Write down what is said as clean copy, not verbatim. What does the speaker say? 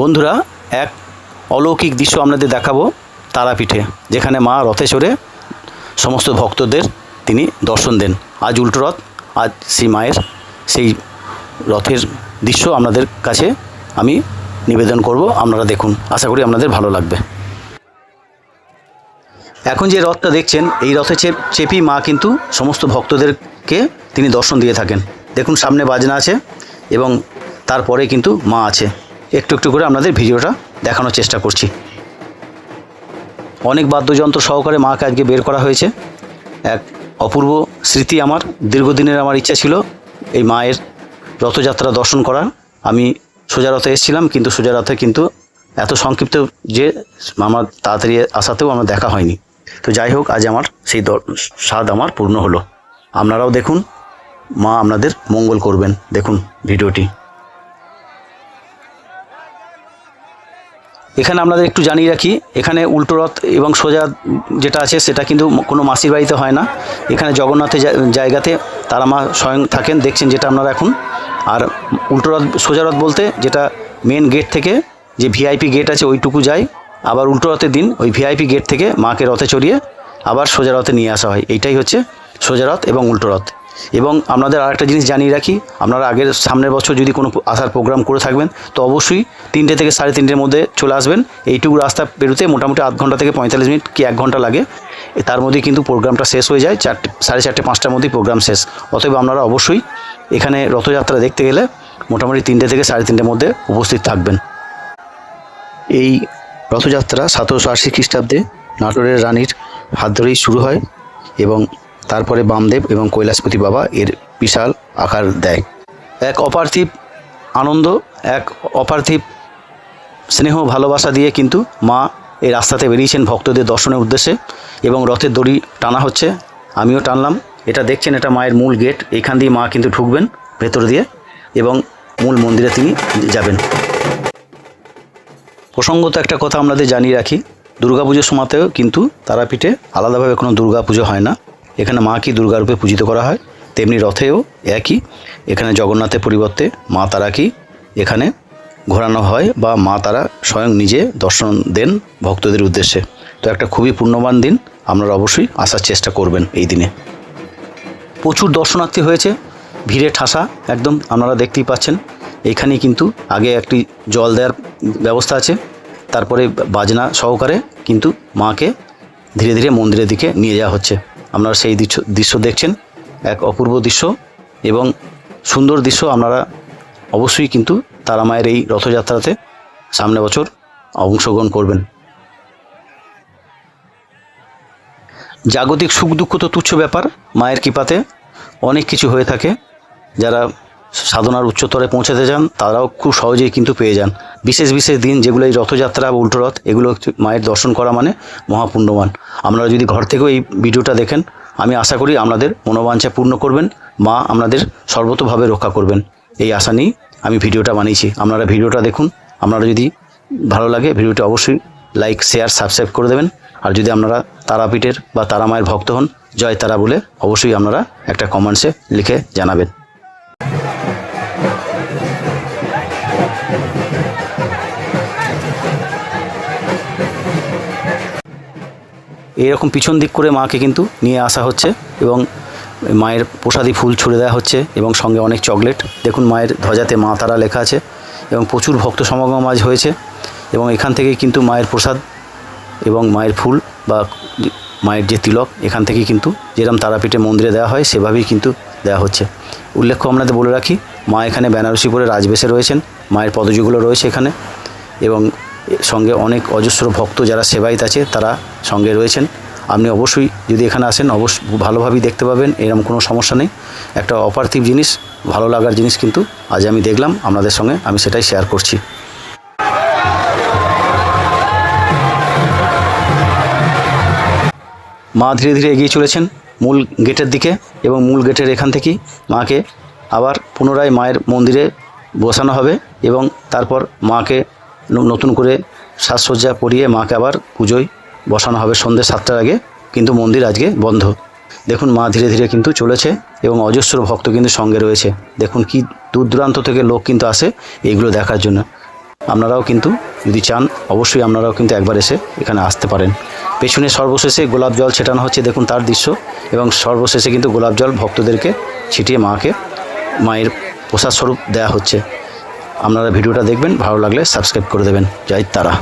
বন্ধুরা, এক অলৌকিক দৃশ্য আপনাদের দেখাবো তারাপীঠে, যেখানে মা রথে চড়ে সমস্ত ভক্তদের তিনি দর্শন দেন। আজ উল্টো রথ, আজ সেই মায়ের সেই রথের দৃশ্য আপনাদের কাছে আমি নিবেদন করব। আপনারা দেখুন, আশা করি আপনাদের ভালো লাগবে। এখন যে রথটা দেখছেন, এই রথে চেপি মা কিন্তু সমস্ত ভক্তদেরকে তিনি দর্শন দিয়ে থাকেন। দেখুন, সামনে বাজনা আছে এবং তারপরে কিন্তু মা আছে। একটু একটু করে আপনাদের ভিডিওটা দেখানোর চেষ্টা করছি। অনেক বাদ্যযন্ত্র সহকারে মাকে আজকে বের করা হয়েছে। এক অপূর্ব স্মৃতি, আমার দীর্ঘদিনের আমার ইচ্ছা ছিল এই মায়ের রথযাত্রা দর্শন করার। আমি সোজা রথে এসেছিলাম, কিন্তু সোজা রথে কিন্তু এত সংক্ষিপ্ত যে আমার তাড়াতাড়ি আসাতেও আমার দেখা হয়নি। তো যাই হোক, আজ আমার সেই স্বাদ আমার পূর্ণ হলো। আপনারাও দেখুন, মা আপনাদের মঙ্গল করবেন। দেখুন ভিডিওটি। এখানে আপনাদের একটু জানিয়ে রাখি, এখানে উল্টো রথ এবং সোজা যেটা আছে সেটা কিন্তু কোনো মাসির বাড়িতে হয় না। এখানে জগন্নাথের জায়গাতে তারা মা স্বয়ং থাকেন, দেখছেন যেটা আপনারা এখন। আর উল্টো রথ, সোজা রথ বলতে যেটা মেন গেট থেকে যে ভিআইপি গেট আছে ওইটুকু যায়। আবার উল্টো রথের দিন ওই ভিআইপি গেট থেকে মাকে রথে চড়িয়ে আবার সোজা রথে নিয়ে আসা হয়। এইটাই হচ্ছে সোজা রথ এবং উল্টো রথ। এবং আপনাদের আরেকটা জিনিস জানিয়ে রাখি, আপনারা আগের সামনের বছর যদি কোনো আসার প্রোগ্রাম করে থাকবেন তো অবশ্যই 3টে থেকে 3:30-এর মধ্যে চলে আসবেন। এইটুকু রাস্তা পেরোতে মোটামুটি আধ ঘন্টা থেকে 45 মিনিট কি 1 ঘন্টা লাগে। তার মধ্যেই কিন্তু প্রোগ্রামটা শেষ হয়ে যায়। 4:30, 5টার মধ্যেই প্রোগ্রাম শেষ। অতএব আপনারা অবশ্যই এখানে রথযাত্রা দেখতে গেলে মোটামুটি 3টে থেকে 3:30-এর মধ্যে উপস্থিত থাকবেন। এই রথযাত্রা 1780 খ্রিস্টাব্দে নাটোরের রানীর হাত ধরেই শুরু হয় এবং তারপরে বামদেব এবং কৈলাসপতি বাবা এর বিশাল আকার দেয়। এক অপার্থিব আনন্দ, এক অপার্থিব স্নেহ ভালোবাসা দিয়ে কিন্তু মা এই রাস্তাতে বেরিয়েছেন ভক্তদের দর্শনের উদ্দেশ্যে। এবং রথের দড়ি টানা হচ্ছে, আমিও টানলাম। এটা দেখছেন, এটা মায়ের মূল গেট। এইখান দিয়ে মা কিন্তু ঢুকবেন ভেতর দিয়ে এবং মূল মন্দিরে তিনি যাবেন। প্রসঙ্গত একটা কথা আপনাদের জানিয়ে রাখি, দুর্গাপুজোর সময়তেও কিন্তু তারাপীঠে আলাদাভাবে কোনো দুর্গা পুজো হয় না। এখানে মা কি দুর্গারূপে পূজিত করা হয়, তেমনি রথেও একই। এখানে জগন্নাথের পরিবর্তে মা তারাকেই এখানে ঘোরানো হয় বা মা তারা স্বয়ং নিজে দর্শন দেন ভক্তদের উদ্দেশ্যে। তো একটা খুবই পুণ্যবান দিন, আপনারা অবশ্যই আসার চেষ্টা করবেন এই দিনে। প্রচুর দর্শনার্থী হয়েছে, ভিড়ে ঠাসা একদম, আপনারা দেখতেই পাচ্ছেন। এইখানেই কিন্তু আগে একটি জল দেওয়ার ব্যবস্থা আছে, তারপরে বাজনা সহকারে কিন্তু মাকে ধীরে ধীরে মন্দিরের দিকে নিয়ে যাওয়া হচ্ছে। আপনারা সেই দৃশ্য দেখছেন, এক অপূর্ব দৃশ্য এবং সুন্দর দৃশ্য। আপনারা অবশ্যই কিন্তু তারা মায়ের এই রথযাত্রাতে সামনে বছর অংশগ্রহণ করবেন। জাগতিক সুখ দুঃখ তো তুচ্ছ ব্যাপার, মায়ের কৃপাতে অনেক কিছু হয়ে থাকে। যারা সাধনার উচ্চতরে পৌঁছাতে চান তারাও খুব সহজেই কিন্তু পেয়ে যান। বিশেষ বিশেষ দিন যেগুলো এই রথযাত্রা বা উল্টো রথ, এগুলো মায়ের দর্শন করা মানে মহাপুণ্যবান। আপনারা যদি ঘর থেকেও এই ভিডিওটা দেখেন, আমি আশা করি আপনাদের মনোবাঞ্ছা পূর্ণ করবেন, মা আপনাদের সর্বতোভাবে রক্ষা করবেন, এই আশা নিয়েই আমি ভিডিওটা বানিয়েছি। আপনারা ভিডিওটা দেখুন। আপনারা যদি ভালো লাগে ভিডিওটা অবশ্যই লাইক, শেয়ার, সাবস্ক্রাইব করে দেবেন। আর যদি আপনারা তারাপীঠের বা তারা মায়ের ভক্ত হন, জয় তারা বলে অবশ্যই আপনারা একটা কমেন্টসে লিখে জানাবেন। এইরকম পিছন দিক করে মাকে কিন্তু নিয়ে আসা হচ্ছে এবং মায়ের প্রসাদী ফুল ছুঁড়ে দেওয়া হচ্ছে এবং সঙ্গে অনেক চকলেট। দেখুন, মায়ের ধ্বজাতে মা তারা লেখা আছে এবং প্রচুর ভক্ত সমাগম আজ হয়েছে। এবং এখান থেকেই কিন্তু মায়ের প্রসাদ এবং মায়ের ফুল বা মায়ের যে তিলক, এখান থেকেই কিন্তু যেরকম তারাপীঠে মন্দিরে দেওয়া হয় সেভাবেই কিন্তু দেওয়া হচ্ছে। উল্লেখ্য আপনাদের বলে রাখি, মা এখানে বেনারসি পরে রাজবেশে রয়েছেন, মায়ের পদযুগলো রয়েছে এখানে এবং সঙ্গে অনেক অজস্র ভক্ত যারা সেবায়িত আছে তারা সঙ্গে রয়েছেন। আপনি অবশ্যই যদি এখানে আসেন অবশ্যই ভালোভাবেই দেখতে পাবেন, এরকম কোনো সমস্যা নেই। একটা অপার্থিব জিনিস, ভালো লাগার জিনিস কিন্তু আজ আমি দেখলাম, আপনাদের সঙ্গে আমি সেটাই শেয়ার করছি। মা ধীরে ধীরে এগিয়ে চলেছেন মূল গেটের দিকে এবং মূল গেটের এখান থেকেই মাকে আবার পুনরায় মায়ের মন্দিরে বসানো হবে এবং তারপর মাকে নতুন করে সাজসজ্জা পরিয়ে মাকে আবার পুজোয় বসানো হবে সন্ধ্যে 7টার আগে। কিন্তু মন্দির আজকে বন্ধ। দেখুন, মা ধীরে ধীরে কিন্তু চলেছে এবং অজস্র ভক্ত কিন্তু সঙ্গে রয়েছে। দেখুন কি দূর দূরান্ত থেকে লোক কিন্তু আসে এইগুলো দেখার জন্য। আপনারাও কিন্তু যদি চান অবশ্যই আপনারাও কিন্তু একবার এসে এখানে আসতে পারেন। পেছনে সর্বশেষে গোলাপ জল ছেটানো হচ্ছে, দেখুন তার দৃশ্য, এবং সর্বশেষে কিন্তু গোলাপ জল ভক্তদেরকে ছিটিয়ে মায়ের প্রসাদ স্বরূপ দেওয়া হচ্ছে। আপনারা ভিডিওটা দেখবেন, ভালো লাগলে সাবস্ক্রাইব করে দেবেন। জয় তারা।